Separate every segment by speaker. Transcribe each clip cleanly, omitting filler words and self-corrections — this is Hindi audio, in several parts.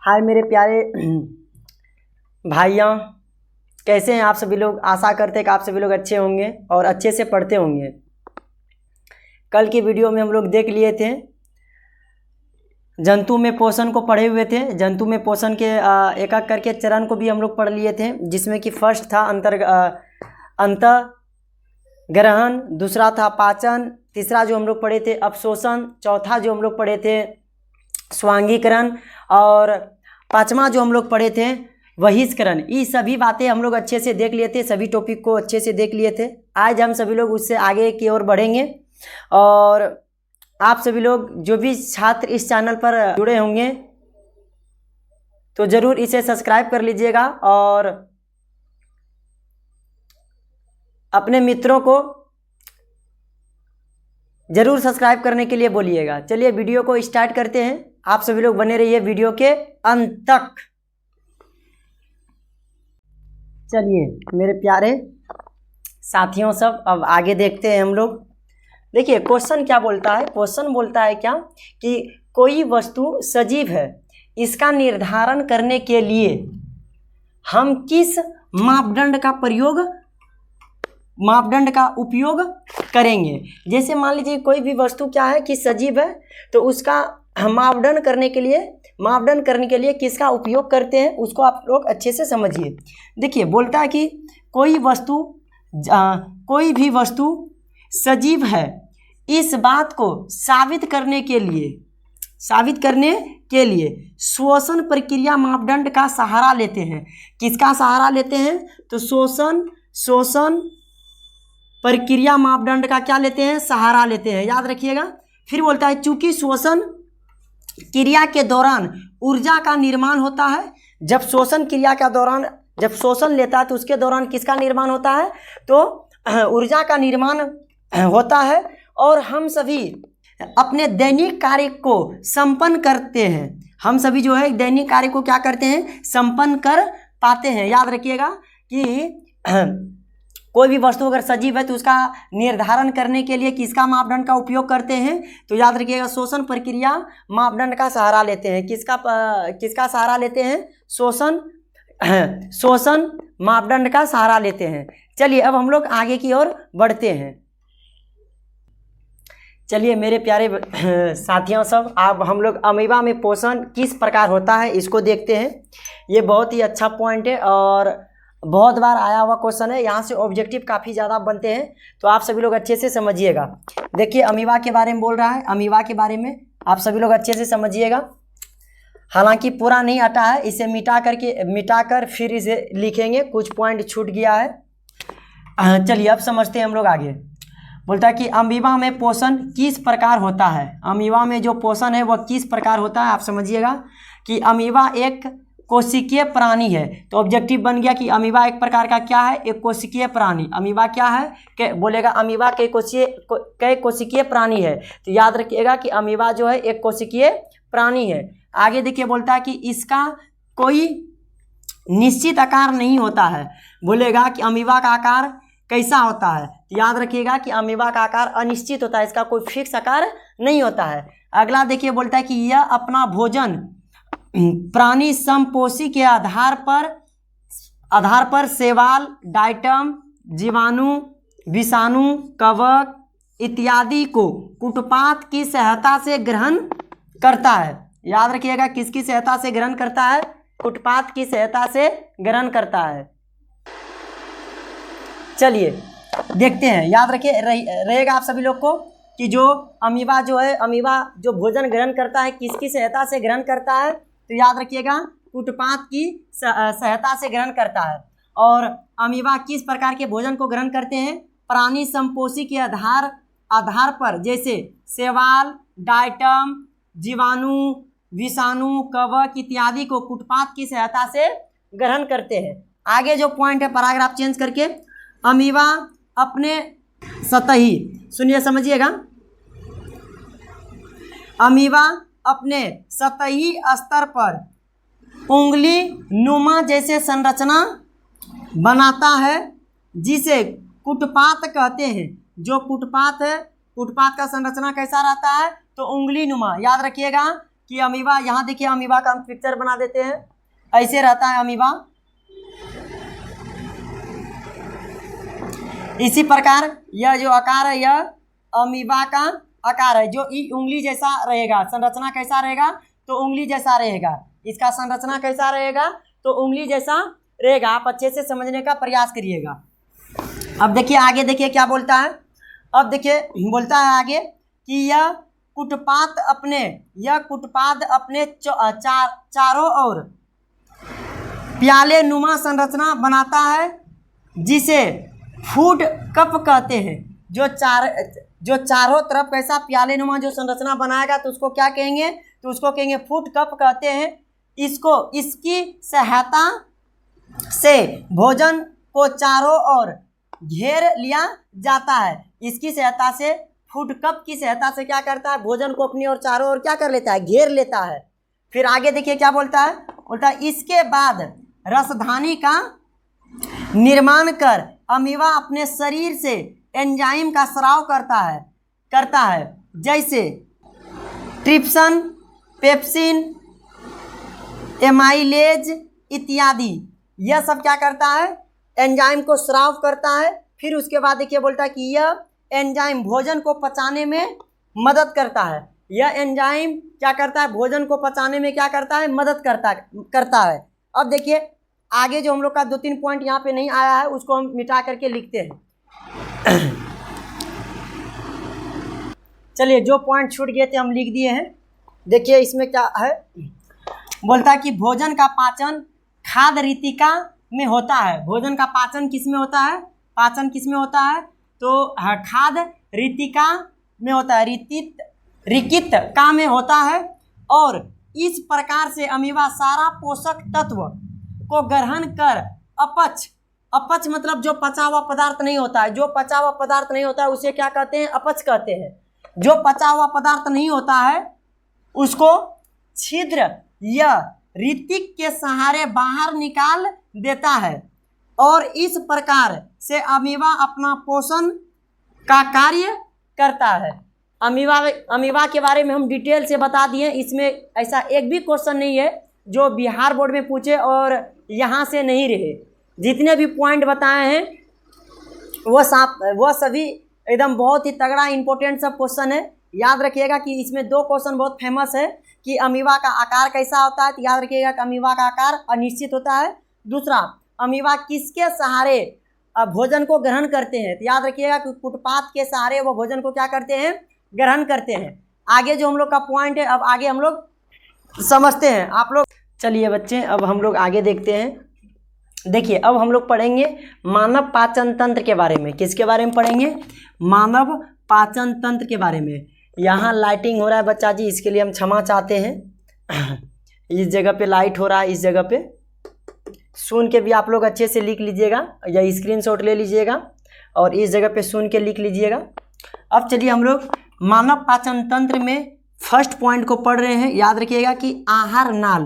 Speaker 1: हाय मेरे प्यारे भाइयों, कैसे हैं आप सभी लोग। आशा करते हैं कि आप सभी लोग अच्छे होंगे और अच्छे से पढ़ते होंगे। कल की वीडियो में हम लोग देख लिए थे, जंतु में पोषण को पढ़े हुए थे। जंतु में पोषण के एक एक करके चरण को भी हम लोग पढ़ लिए थे, जिसमें कि फर्स्ट था अंतःग्रहण, दूसरा था पाचन, तीसरा जो हम लोग पढ़े थे अवशोषण, चौथा जो हम लोग पढ़े थे स्वांगीकरण और पांचवा जो हम लोग पढ़े थे बहिष्करण। ये सभी बातें हम लोग अच्छे से देख लिए थे, सभी टॉपिक को अच्छे से देख लिए थे। आज हम सभी लोग उससे आगे की ओर बढ़ेंगे और आप सभी लोग जो भी छात्र इस चैनल पर जुड़े होंगे तो ज़रूर इसे सब्सक्राइब कर लीजिएगा और अपने मित्रों को ज़रूर सब्सक्राइब करने के लिए बोलिएगा। चलिए वीडियो को स्टार्ट करते हैं। आप सभी लोग बने रहिए वीडियो के अंत तक। चलिए मेरे प्यारे साथियों, सब अब आगे देखते हैं हम लोग। देखिए क्वेश्चन क्या बोलता है। क्वेश्चन बोलता है क्या कि कोई वस्तु सजीव है, इसका निर्धारण करने के लिए हम किस मापदंड का उपयोग करेंगे। जैसे मान लीजिए कोई भी वस्तु क्या है कि सजीव है, तो उसका मापदंड करने के लिए किसका उपयोग करते हैं, उसको आप लोग अच्छे से समझिए। देखिए बोलता है कि कोई भी वस्तु सजीव है, इस बात को साबित करने के लिए श्वसन प्रक्रिया मापदंड का सहारा लेते हैं। किसका सहारा लेते हैं? तो श्वसन प्रक्रिया मापदंड का क्या लेते हैं? सहारा लेते हैं, याद रखिएगा। फिर बोलता है चूंकि श्वसन क्रिया के दौरान ऊर्जा का निर्माण होता है। जब श्वसन क्रिया के दौरान जब श्वसन लेता है तो उसके दौरान किसका निर्माण होता है? तो ऊर्जा का निर्माण होता है और हम सभी अपने दैनिक कार्य को संपन्न करते हैं। हम सभी जो है दैनिक कार्य को क्या करते हैं? संपन्न कर पाते हैं। याद रखिएगा कि कोई भी वस्तु अगर सजीव है तो उसका निर्धारण करने के लिए किसका मापदंड का उपयोग करते हैं? तो याद रखिएगा श्वसन प्रक्रिया मापदंड का सहारा लेते हैं। किसका सहारा लेते हैं? श्वसन मापदंड का सहारा लेते हैं। चलिए अब हम लोग आगे की ओर बढ़ते हैं। चलिए मेरे प्यारे साथियों, सब अब हम लोग अमीबा में पोषण किस प्रकार होता है इसको देखते हैं। ये बहुत ही अच्छा पॉइंट है और बहुत बार आया हुआ क्वेश्चन है। यहाँ से ऑब्जेक्टिव काफ़ी ज़्यादा बनते हैं, तो आप सभी लोग अच्छे से समझिएगा। देखिए अमीबा के बारे में बोल रहा है, अमीबा के बारे में आप सभी लोग अच्छे से समझिएगा। हालांकि पूरा नहीं आता है, इसे मिटा कर फिर इसे लिखेंगे, कुछ पॉइंट छूट गया है। चलिए अब समझते हैं हम लोग आगे। बोलता है कि अमीबा में पोषण किस प्रकार होता है। अमीबा में जो पोषण है वह किस प्रकार होता है, आप समझिएगा कि अमीबा एक कोशिकीय प्राणी है। तो ऑब्जेक्टिव बन गया कि अमीबा एक प्रकार का क्या है? एक कोशिकीय प्राणी। अमीबा क्या है? बोलेगा अमीबा कई कोशिकीय प्राणी है। तो याद रखिएगा कि अमीबा जो है एक कोशिकीय प्राणी है। आगे देखिए बोलता है कि इसका कोई निश्चित आकार नहीं होता है। बोलेगा कि अमीबा का आकार कैसा होता है? तो याद रखिएगा कि अमीबा का आकार अनिश्चित होता है, इसका कोई फिक्स आकार नहीं होता है। अगला देखिए बोलता है कि यह अपना भोजन प्राणी समपोषी के आधार पर शैवाल, डायटम, जीवाणु, विषाणु, कवक इत्यादि को कुटपात की सहायता से ग्रहण करता है। याद रखिएगा किसकी सहायता से ग्रहण करता है? कुटपात की सहायता से ग्रहण करता है। चलिए देखते हैं। याद रखिए रहेगा आप सभी लोग को कि जो अमीबा जो भोजन ग्रहण करता है किसकी सहायता से ग्रहण करता है? तो याद रखिएगा कुटपात की सहायता से ग्रहण करता है। और अमीबा किस प्रकार के भोजन को ग्रहण करते हैं? प्राणी समपोषी के आधार पर, जैसे शैवाल, डायटम, जीवाणु, विषाणु, कवक इत्यादि को कुटपात की सहायता से ग्रहण करते हैं। आगे जो पॉइंट है पैराग्राफ चेंज करके, अमीबा अपने सतही, सुनिए समझिएगा, अमीबा अपने सतही स्तर पर उंगली नुमा जैसे संरचना बनाता है, जिसे कुटपात कहते हैं। जो कुटपात है, कुटपात का संरचना कैसा रहता है? तो उंगली नुमा। याद रखिएगा कि अमीबा, यहाँ देखिए अमीबा का हम पिक्चर बना देते हैं, ऐसे रहता है अमीबा। इसी प्रकार यह जो आकार है यह अमीबा का आकार है, जो ई उंगली जैसा रहेगा। संरचना कैसा रहेगा? तो उंगली जैसा रहेगा। इसका संरचना कैसा रहेगा? तो उंगली जैसा रहेगा। आप अच्छे से समझने का प्रयास करिएगा। अब देखिए आगे, देखिए क्या बोलता है। अब देखिए बोलता है आगे कि यह कुटपाद अपने चारों ओर प्याले नुमा संरचना बनाता है, जिसे फूड कप कहते हैं। जो चारों तरफ कैसा प्याले नुमा जो संरचना बनाएगा तो उसको क्या कहेंगे? तो उसको कहेंगे फूड कप कहते हैं। इसकी सहायता से भोजन को चारों ओर घेर लिया जाता है। इसकी सहायता से, फूड कप की सहायता से क्या करता है? भोजन को अपनी ओर चारों ओर क्या कर लेता है? घेर लेता है। फिर आगे देखिए क्या बोलता है। बोलता है इसके बाद रसधानी का निर्माण कर अमीबा अपने शरीर से एंजाइम का स्राव करता है, जैसे ट्रिप्सन, पेप्सिन, एमाइलेज इत्यादि। यह सब क्या करता है? एंजाइम को स्राव करता है। फिर उसके बाद देखिए बोलता है कि यह एंजाइम भोजन को पचाने में मदद करता है। यह एंजाइम क्या करता है? भोजन को पचाने में क्या करता है? मदद करता है। अब देखिए आगे जो हम लोग का 2-3 पॉइंट यहाँ पे नहीं आया है उसको हम मिटा करके लिखते हैं। चलिए, जो पॉइंट छूट गए थे हम लिख दिए हैं। देखिए इसमें क्या है। बोलता है कि भोजन का पाचन खाद्य रितिका में होता है। भोजन का पाचन किस में होता है? पाचन किस में होता है? तो खाद्य रितिका में होता है, रिकितका में होता है। और इस प्रकार से अमीबा सारा पोषक तत्व को ग्रहण कर अपच मतलब जो पचा हुआ पदार्थ नहीं होता है, जो पचा हुआ पदार्थ नहीं होता है उसे क्या कहते हैं? अपच कहते हैं। जो पचा हुआ पदार्थ नहीं होता है उसको छिद्र या ऋतिक के सहारे बाहर निकाल देता है। और इस प्रकार से अमीबा अपना पोषण का कार्य करता है। अमीबा के बारे में हम डिटेल से बता दिए। इसमें ऐसा एक भी क्वेश्चन नहीं है जो बिहार बोर्ड में पूछे और यहाँ से नहीं रहे। जितने भी पॉइंट बताए हैं वह सभी एकदम बहुत ही तगड़ा इंपॉर्टेंट सब क्वेश्चन है। याद रखिएगा कि इसमें 2 क्वेश्चन बहुत फेमस है कि अमीबा का आकार कैसा होता है। तो याद रखिएगा कि अमीबा का आकार अनिश्चित होता है। दूसरा, अमीबा किसके सहारे भोजन को ग्रहण करते हैं। तो याद रखिएगा कि कुटपाद के सहारे वो भोजन को क्या करते हैं? ग्रहण करते हैं। आगे जो हम लोग का पॉइंट है, अब आगे हम लोग समझते हैं। आप लोग चलिए बच्चे, अब हम लोग आगे देखते हैं। देखिए अब हम लोग पढ़ेंगे मानव पाचन तंत्र के बारे में। किसके बारे में पढ़ेंगे? मानव पाचन तंत्र के बारे में। यहाँ लाइटिंग हो रहा है बच्चा जी, इसके लिए हम क्षमा चाहते हैं। इस जगह पे लाइट हो रहा है, इस जगह पे सुन के भी आप लोग अच्छे से लिख लीजिएगा या स्क्रीनशॉट ले लीजिएगा और इस जगह पे सुन के लिख लीजिएगा। अब चलिए हम लोग मानव पाचन तंत्र में फर्स्ट पॉइंट को पढ़ रहे हैं। याद रखिएगा कि आहार नाल,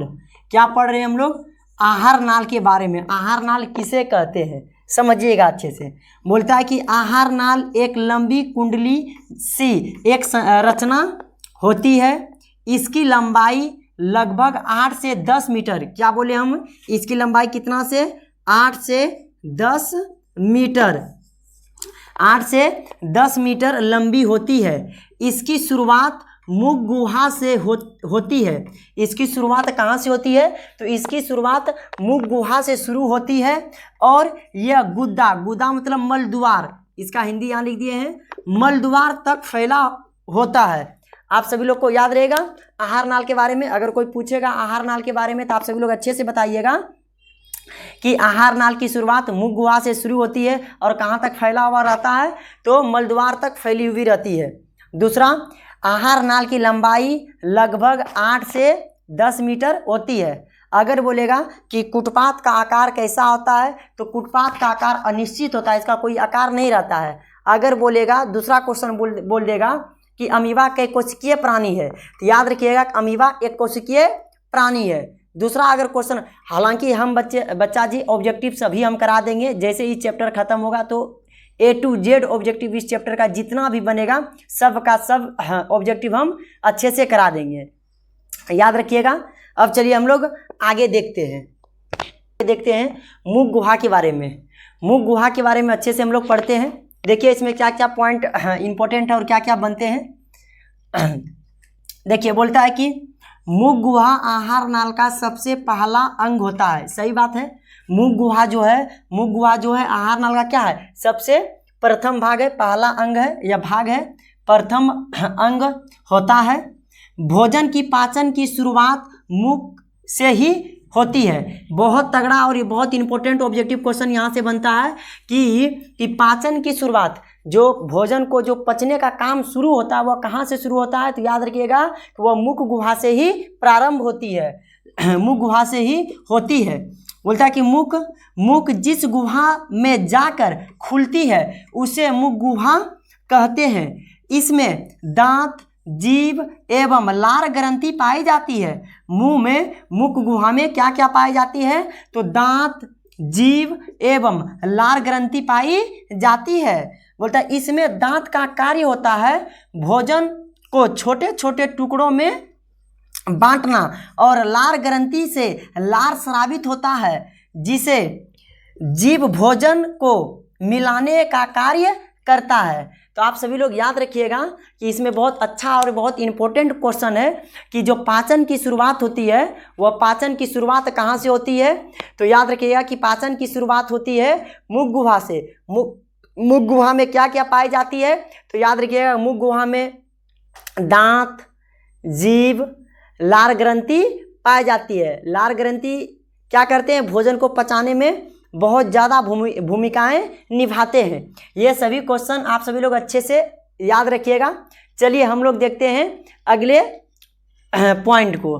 Speaker 1: क्या पढ़ रहे हैं हम लोग? आहार नाल के बारे में। आहार नाल किसे कहते हैं समझिएगा अच्छे से। बोलता है कि आहार नाल एक लंबी कुंडली सी एक रचना होती है। इसकी लंबाई लगभग 8 से 10 मीटर। क्या बोले हम? इसकी लंबाई कितना से? 8 से 10 मीटर। 8 से 10 मीटर लंबी होती है। इसकी शुरुआत मुख गुहा से होती है। इसकी शुरुआत कहाँ से होती है? तो इसकी शुरुआत मुख गुहा से शुरू होती है और यह गुदा मतलब मलद्वार, इसका हिंदी यहाँ लिख दिए हैं, मलद्वार तक फैला होता है। आप सभी लोग को याद रहेगा आहार नाल के बारे में। अगर कोई पूछेगा आहार नाल के बारे में तो आप सभी लोग अच्छे से बताइएगा कि आहार नाल की शुरुआत मुख गुहा से शुरू होती है और कहाँ तक फैला हुआ रहता है? तो मलद्वार तक फैली हुई रहती है। दूसरा, आहार नाल की लंबाई लगभग 8 से 10 मीटर होती है। अगर बोलेगा कि कुटपाद का आकार कैसा होता है तो कुटपाद का आकार अनिश्चित होता है, इसका कोई आकार नहीं रहता है। अगर बोलेगा, दूसरा क्वेश्चन बोल देगा कि अमीबा एक कोशिकीय प्राणी है, तो याद रखिएगा कि अमीबा एक कोशिकीय प्राणी है। दूसरा अगर क्वेश्चन, हालांकि हम बच्चा जी ऑब्जेक्टिव सभी हम करा देंगे, जैसे ही चैप्टर खत्म होगा तो A to Z ऑब्जेक्टिव इस चैप्टर का जितना भी बनेगा सब का सब ऑब्जेक्टिव हम अच्छे से करा देंगे। याद रखिएगा। अब चलिए हम लोग आगे देखते हैं मुख गुहा के बारे में। मुख गुहा के बारे में अच्छे से हम लोग पढ़ते हैं। देखिए इसमें क्या क्या पॉइंट इंपॉर्टेंट है और क्या क्या बनते हैं। देखिए बोलता है कि मुख गुहा आहार नाल का सबसे पहला अंग होता है। सही बात है। मुख गुहा जो है आहार नाल का क्या है, सबसे प्रथम भाग है, पहला अंग है या भाग है, प्रथम अंग होता है। भोजन की पाचन की शुरुआत मुख से ही होती है। बहुत तगड़ा और ये बहुत इंपॉर्टेंट ऑब्जेक्टिव क्वेश्चन यहाँ से बनता है कि पाचन की शुरुआत, जो भोजन को जो पचने का काम शुरू होता है वह कहाँ से शुरू होता है, तो याद रखिएगा वह मुख गुहा से ही प्रारंभ होती है। मुख गुहा से ही होती है। बोलता है कि मुख जिस गुहा में जाकर खुलती है उसे मुख गुहा कहते हैं। इसमें दांत, जीभ एवं लार ग्रंथि पाई जाती है। मुंह में मुख गुहा में क्या क्या पाई जाती है, तो दांत, जीभ एवं लार ग्रंथि पाई जाती है। बोलता है इसमें दांत का कार्य होता है भोजन को छोटे छोटे टुकड़ों में बांटना, और लार ग्रंथि से लार स्रावित होता है जिसे जीभ भोजन को मिलाने का कार्य करता है। तो आप सभी लोग याद रखिएगा कि इसमें बहुत अच्छा और बहुत इंपॉर्टेंट क्वेश्चन है कि जो पाचन की शुरुआत होती है वह पाचन की शुरुआत कहाँ से होती है, तो याद रखिएगा कि पाचन की शुरुआत होती है मुख गुहा से। मुख गुहा में क्या क्या पाई जाती है, तो याद रखिएगा मुख गुहा में दांत, जीभ, लार ग्रंथि पाई जाती है। लार ग्रंथि क्या करते हैं, भोजन को पचाने में बहुत ज़्यादा भूमिकाएं निभाते हैं। ये सभी क्वेश्चन आप सभी लोग अच्छे से याद रखिएगा। चलिए हम लोग देखते हैं अगले पॉइंट को।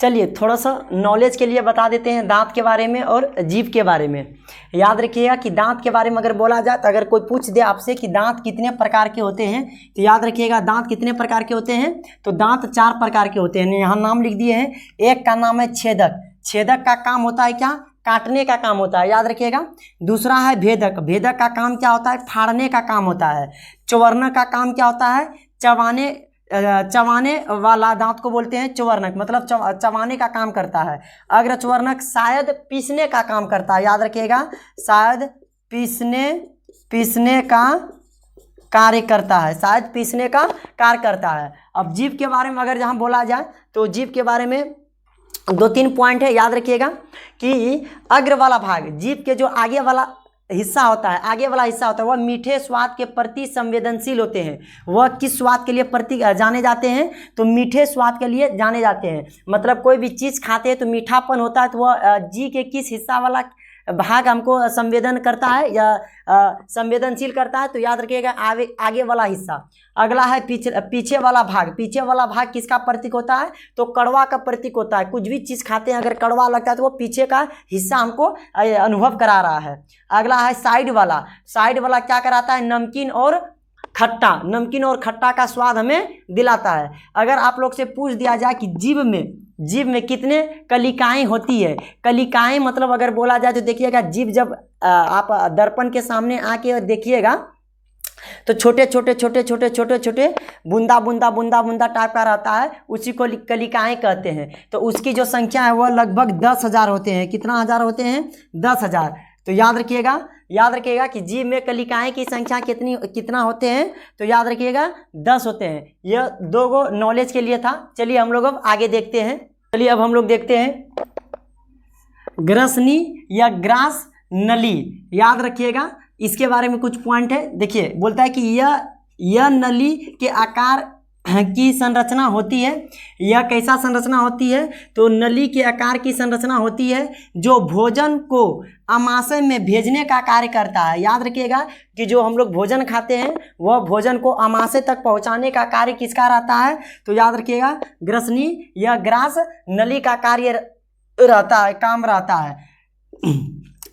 Speaker 1: चलिए थोड़ा सा नॉलेज के लिए बता देते हैं दांत के बारे में और जीभ के बारे में। याद रखिएगा कि दांत के बारे में अगर बोला जाए तो अगर कोई पूछ दे आपसे कि दांत कितने प्रकार के होते हैं, तो याद रखिएगा दांत कितने प्रकार के होते हैं, तो दांत 4 प्रकार के होते हैं। यहाँ नाम लिख दिए हैं। एक का नाम है छेदक। छेदक का काम होता है क्या, काटने का काम होता है, याद रखिएगा। दूसरा है भेदक। भेदक का काम क्या होता है, फाड़ने का काम होता है। चौवर्णक का काम क्या होता है, चबाने वाला दांत को बोलते हैं चौवर्णक, मतलब चबाने का काम करता है। अग्रचौवर्णक शायद पीसने का काम करता है, याद रखिएगा, शायद पीसने का कार्य करता है, शायद पीसने का कार्य करता है। अब जीभ के बारे में अगर जहाँ बोला जाए तो जीभ के बारे में 2-3 पॉइंट है, याद रखिएगा कि अग्र वाला भाग, जीभ के जो आगे वाला हिस्सा होता है, वह मीठे स्वाद के प्रति संवेदनशील होते हैं। वह किस स्वाद के लिए प्रति जाने जाते हैं, तो मीठे स्वाद के लिए जाने जाते हैं। मतलब कोई भी चीज़ खाते हैं तो मीठापन होता है, तो वह जी के किस हिस्सा वाला भाग हमको संवेदन करता है या संवेदनशील करता है, तो याद रखिएगा आगे वाला हिस्सा। अगला है पीछे वाला भाग। पीछे वाला भाग किसका प्रतीक होता है, तो कड़वा का प्रतीक होता है। कुछ भी चीज़ खाते हैं अगर कड़वा लगता है तो वो पीछे का हिस्सा हमको अनुभव करा रहा है। अगला है साइड वाला। साइड वाला क्या कराता है, नमकीन और खट्टा का स्वाद हमें दिलाता है। अगर आप लोग से पूछ दिया जाए कि जीभ में कितने कलिकाएं होती है, कलिकाएं मतलब अगर बोला जाए तो देखिएगा जीभ जब आप दर्पण के सामने आके देखिएगा तो छोटे बूंदा टाइप का रहता है, उसी को कलिकाएं कहते हैं। तो उसकी जो संख्या है वह लगभग 10,000 होते हैं। कितना हजार होते हैं, 10,000। तो याद रखिएगा कि जीभ में कलिकाएं की संख्या कितना होते हैं, तो याद रखिएगा 10 होते हैं। यह 2 नॉलेज के लिए था। चलिए हम लोग अब आगे देखते हैं। ग्रसनी या ग्रास नली, याद रखिएगा इसके बारे में कुछ पॉइंट है। देखिए बोलता है कि यह नली के आकार की संरचना होती है। यह कैसा संरचना होती है, तो नली के आकार की संरचना होती है जो भोजन को आमाशय में भेजने का कार्य करता है। याद रखिएगा कि जो हम लोग भोजन खाते हैं वह भोजन को आमाशय तक पहुंचाने का कार्य किसका रहता है, तो याद रखिएगा ग्रसनी या ग्रास नली का कार्य काम रहता है।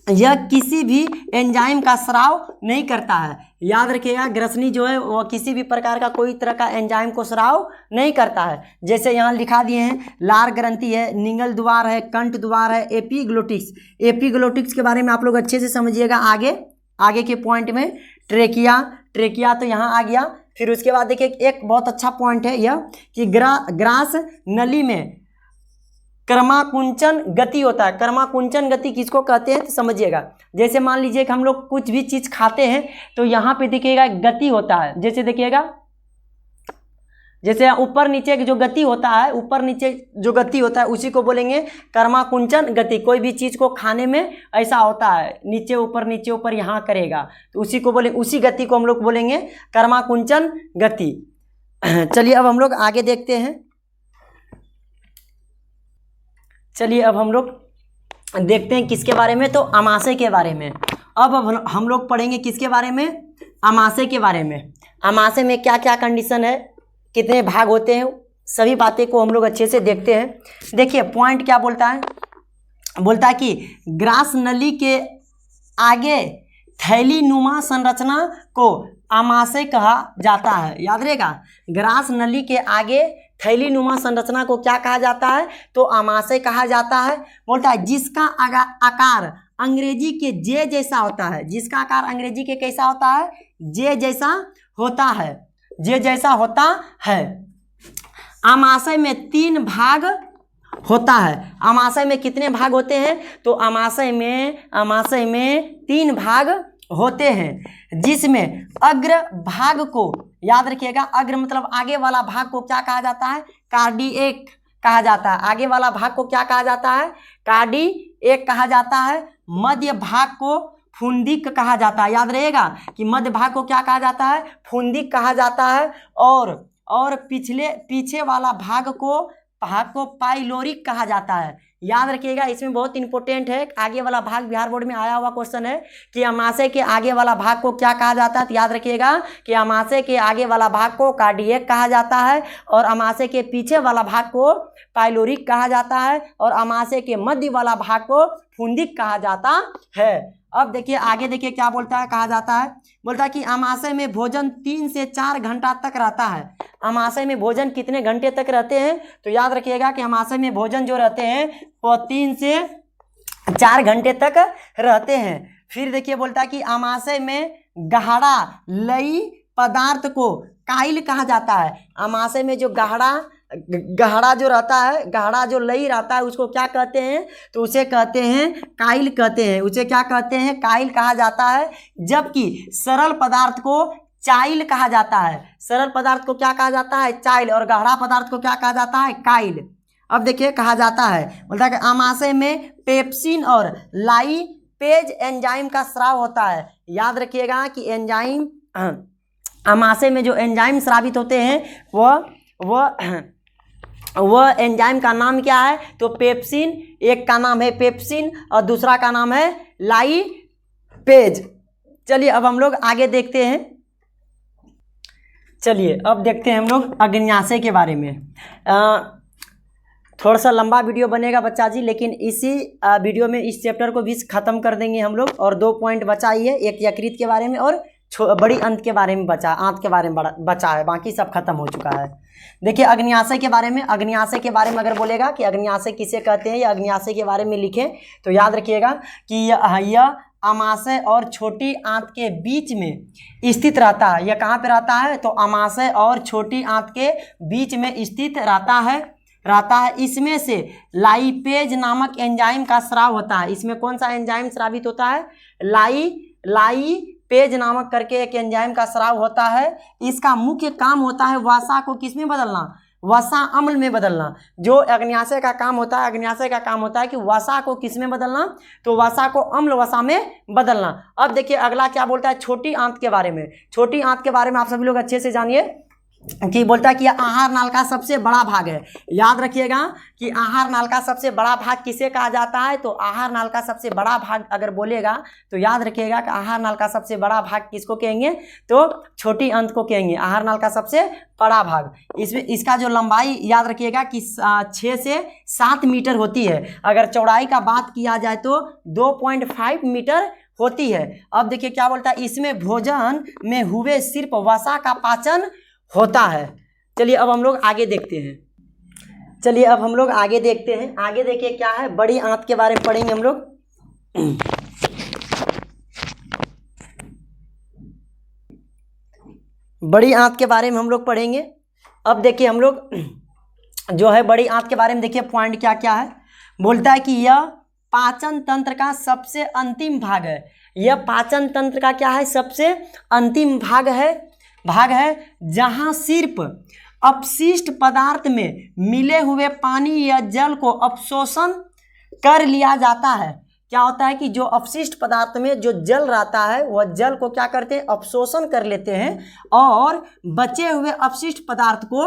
Speaker 1: यह किसी भी एंजाइम का स्राव नहीं करता है। याद रखिएगा ग्रसनी जो है वह किसी भी प्रकार का कोई तरह का एंजाइम को स्राव नहीं करता है। जैसे यहाँ लिखा दिए हैं, लार ग्रंथि है, निगल द्वार है, कंठ द्वार है, एपीग्लोटिक्स के बारे में आप लोग अच्छे से समझिएगा। आगे के पॉइंट में ट्रेकिया तो यहाँ आ गया, फिर उसके बाद देखिए एक बहुत अच्छा पॉइंट है यह कि ग्रास नली में क्रमाकुंचन गति होता है। क्रमाकुंचन गति किसको कहते हैं तो समझिएगा। जैसे मान लीजिए कि हम लोग कुछ भी चीज खाते हैं तो यहाँ पे देखिएगा गति होता है। जैसे देखिएगा, जैसे ऊपर नीचे की जो गति होता है, ऊपर नीचे जो गति होता है उसी को बोलेंगे क्रमाकुंचन गति। कोई भी चीज को खाने में ऐसा होता है, नीचे ऊपर यहाँ करेगा तो उसी को बोले, उसी गति को हम लोग बोलेंगे क्रमाकुंचन गति। चलिए अब हम लोग आगे देखते हैं। चलिए अब हम लोग देखते हैं किसके बारे में, तो अमाशय के बारे में। अब हम लोग पढ़ेंगे किसके बारे में, अमाशय के बारे में। अमाशय में क्या क्या कंडीशन है, कितने भाग होते हैं, सभी बातें को हम लोग अच्छे से देखते हैं। देखिए पॉइंट क्या बोलता है, बोलता है कि ग्रास नली के आगे थैली नुमा संरचना को अमाशय कहा जाता है। याद रहेगा, ग्रास नली के आगे थैली नुमा संरचना को क्या कहा जाता है, तो अमाशय कहा जाता है। बोलता है जिसका आकार अंग्रेजी के जे जैसा होता है। जिसका आकार अंग्रेजी के कैसा होता है, जे जैसा होता है, जे जैसा होता है। अमाशय में 3 भाग होता है। अमाशय में कितने भाग होते हैं, तो अमाशय में 3 भाग होते हैं, जिसमें अग्र भाग को, याद रखिएगा, अग्र मतलब आगे वाला भाग को क्या कहा जाता है, कार्डिएक कहा जाता है। आगे वाला भाग को क्या कहा जाता है, कार्डिएक कहा जाता है। मध्य भाग को फुंदिक कहा जाता है। याद रहेगा कि मध्य भाग को क्या कहा जाता है, फुंदिक कहा जाता है। और पीछे वाला भाग को पाइलोरिक कहा जाता है। याद रखिएगा, इसमें बहुत इंपॉर्टेंट है, आगे वाला भाग बिहार बोर्ड में आया हुआ क्वेश्चन है कि अमाशय के आगे वाला भाग को क्या कहा जाता है। तो याद रखिएगा कि अमाशय के आगे वाला भाग को कार्डियक कहा जाता है, और अमाशय के पीछे वाला भाग को पाइलोरिक कहा जाता है, और अमाशय के मध्य वाला भाग को फुंदिक कहा जाता है। अब देखिए आगे देखिए क्या बोलता है, कहा जाता है, बोलता है कि अमाशय में भोजन 3 से 4 घंटा तक रहता है। अमाशय में भोजन कितने घंटे तक रहते हैं, तो याद रखिएगा कि अमाशय में भोजन जो रहते हैं वो 3 से 4 घंटे तक रहते हैं। फिर देखिए बोलता है कि अमाशय में गहरा लई पदार्थ को काइल कहा जाता है। अमाशय में जो गहरा जो रहता है, गहरा जो लई रहता है, उसको क्या कहते हैं, तो उसे कहते हैं काइल कहते हैं। उसे क्या कहते हैं, काइल कहा जाता है। जबकि सरल पदार्थ को चाइल कहा जाता है। सरल पदार्थ को क्या कहा जाता है, चाइल, और गहरा पदार्थ को क्या कहा जाता है, काइल। अब देखिए कहा जाता है, बोलता है कि अमाशय में पेप्सिन और लाइपेज एंजाइम का स्राव होता है। याद रखिएगा कि एंजाइम, अमाशय में जो एंजाइम स्रावित होते हैं वह एंजाइम का नाम क्या है, तो पेप्सिन। एक का नाम है पेप्सिन और दूसरा का नाम है लाइपेज। चलिए अब हम लोग आगे देखते हैं। चलिए अब देखते हैं हम लोग अग्न्याशय के बारे में। थोड़ा सा लंबा वीडियो बनेगा बच्चा जी, लेकिन इसी वीडियो में इस चैप्टर को भी ख़त्म कर देंगे हम लोग। और 2 पॉइंट बचा ही है, एक यकृत के बारे में और बड़ी अंत के बारे में बचा, आंत के बारे में बचा है, बाकी सब खत्म हो चुका है। देखिए अग्न्याशय के बारे में, अग्न्याशय के बारे में अगर बोलेगा कि अग्न्याशय किसे कहते हैं या अग्न्याशय के बारे में लिखें, तो याद रखिएगा कि यह अमाशय और छोटी आंत के बीच में स्थित रहता है। यह कहाँ पे रहता है, तो अमाशय और छोटी आंत के बीच में स्थित रहता है। इसमें से लाइपेज नामक एंजाइम का स्राव होता है। इसमें कौन सा एंजाइम स्रावित होता है, लाइपेज नामक करके एक एंजाइम का स्राव होता है। इसका मुख्य काम होता है वसा को किस में बदलना, वसा अम्ल में बदलना। जो अग्न्याशय का काम होता है, अग्न्याशय का काम होता है कि वसा को किस में बदलना, तो वसा को अम्ल वसा में बदलना। अब देखिए अगला क्या बोलता है, छोटी आंत के बारे में। छोटी आंत के बारे में आप सभी लोग अच्छे से जानिए कि बोलता है कि आहार नाल का सबसे बड़ा भाग है। याद रखिएगा कि आहार नाल का सबसे बड़ा भाग किसे कहा जाता है, तो आहार नाल का सबसे बड़ा भाग अगर बोलेगा तो याद रखिएगा कि आहार नाल का सबसे बड़ा भाग किसको कहेंगे, तो छोटी आंत को कहेंगे आहार नाल का सबसे बड़ा भाग। इसमें इसका जो लंबाई याद रखिएगा कि 6 से 7 मीटर होती है। अगर चौड़ाई का बात किया जाए तो 2.5 मीटर होती है। अब देखिए क्या बोलता है, इसमें भोजन में हुए सिर्फ वसा का पाचन होता है। चलिए अब हम लोग आगे देखते हैं। आगे देखिए क्या है, बड़ी आंत के बारे में पढ़ेंगे हम लोग। बड़ी आंत के बारे में हम लोग पढ़ेंगे। अब देखिए हम लोग जो है बड़ी आंत के बारे में देखिए पॉइंट क्या क्या है। बोलता है कि यह पाचन तंत्र का सबसे अंतिम भाग है। यह पाचन तंत्र का क्या है, सबसे अंतिम भाग है जहां सिर्फ अपशिष्ट पदार्थ में मिले हुए पानी या जल को अपशोषण कर लिया जाता है। क्या होता है कि जो अपशिष्ट पदार्थ में जो जल रहता है वह जल को क्या करते हैं, अपशोषण कर लेते हैं और बचे हुए अपशिष्ट पदार्थ को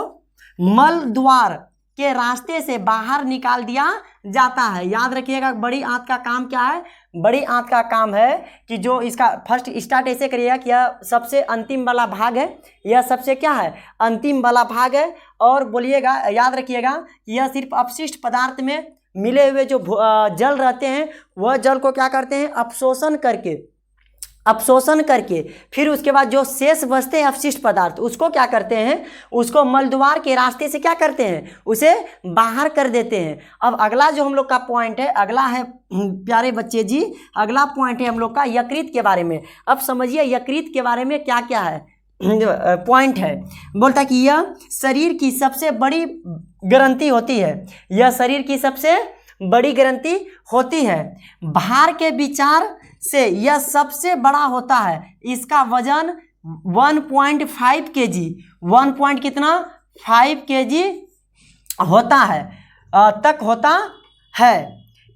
Speaker 1: मल द्वार के रास्ते से बाहर निकाल दिया जाता है। याद रखिएगा बड़ी आंत का काम क्या है, बड़ी आंत का काम है कि जो इसका फर्स्ट स्टार्ट ऐसे करिएगा कि यह सबसे अंतिम वाला भाग है, यह सबसे क्या है, अंतिम वाला भाग है। और बोलिएगा, याद रखिएगा कि यह सिर्फ अपशिष्ट पदार्थ में मिले हुए जो जल रहते हैं वह जल को क्या करते हैं, अपशोषण करके फिर उसके बाद जो शेष बचते हैं अपशिष्ट पदार्थ उसको क्या करते हैं, उसको मलद्वार के रास्ते से क्या करते हैं, उसे बाहर कर देते हैं। अब अगला जो हम लोग का पॉइंट है, अगला है प्यारे बच्चे जी, अगला पॉइंट है हम लोग का यकृत के बारे में। अब समझिए यकृत के बारे में क्या क्या है पॉइंट है। बोलता है कि यह शरीर की सबसे बड़ी ग्रंथि होती है, यह शरीर की सबसे बड़ी ग्रंथि होती है। भार के विचार से यह सबसे बड़ा होता है। इसका वजन 1.5 kg 1.5 kg होता है तक होता है।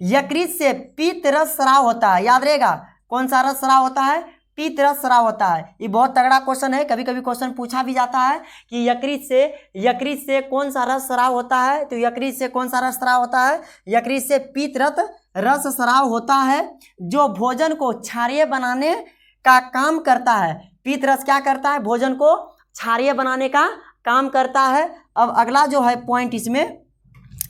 Speaker 1: यकृत से पीत रस स्राव होता है। याद रहेगा कौन सा रस स्राव होता है, पीत रस स्राव होता है। ये बहुत तगड़ा क्वेश्चन है, कभी कभी क्वेश्चन पूछा भी जाता है कि यकृत से कौन सा रस स्राव होता है, तो यकृत से कौन सा रस स्राव होता है, यकृत से पीत रस स्राव होता है जो भोजन को क्षारीय बनाने का काम करता है। पीत रस क्या करता है, भोजन को क्षारीय बनाने का काम करता है। अब अगला जो है पॉइंट इसमें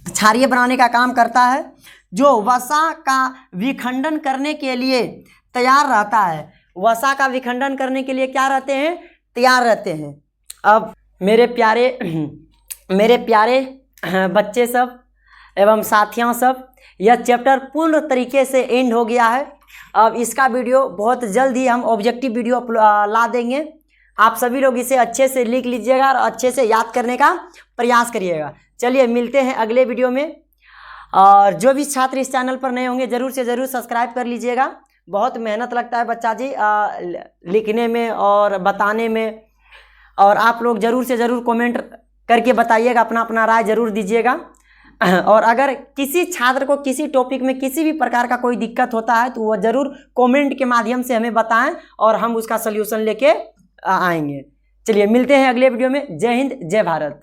Speaker 1: क्षारीय बनाने का काम करता है, जो वसा का विखंडन करने के लिए तैयार रहता है। वसा का विखंडन करने के लिए क्या रहते हैं, तैयार रहते हैं। अब मेरे प्यारे बच्चे सब एवं साथियों सब, यह चैप्टर पूर्ण तरीके से एंड हो गया है। अब इसका वीडियो बहुत जल्द ही हम ऑब्जेक्टिव वीडियो ला देंगे। आप सभी लोग इसे अच्छे से लिख लीजिएगा और अच्छे से याद करने का प्रयास करिएगा। चलिए मिलते हैं अगले वीडियो में। और जो भी छात्र इस चैनल पर नए होंगे ज़रूर से ज़रूर सब्सक्राइब कर लीजिएगा। बहुत मेहनत लगता है बच्चा जी लिखने में और बताने में, और आप लोग ज़रूर से ज़रूर कमेंट करके बताइएगा, अपना अपना राय ज़रूर दीजिएगा। और अगर किसी छात्र को किसी टॉपिक में किसी भी प्रकार का कोई दिक्कत होता है तो वह ज़रूर कमेंट के माध्यम से हमें बताएं और हम उसका सल्यूशन लेके आएंगे। चलिए मिलते हैं अगले वीडियो में। जय हिंद, जय भारत।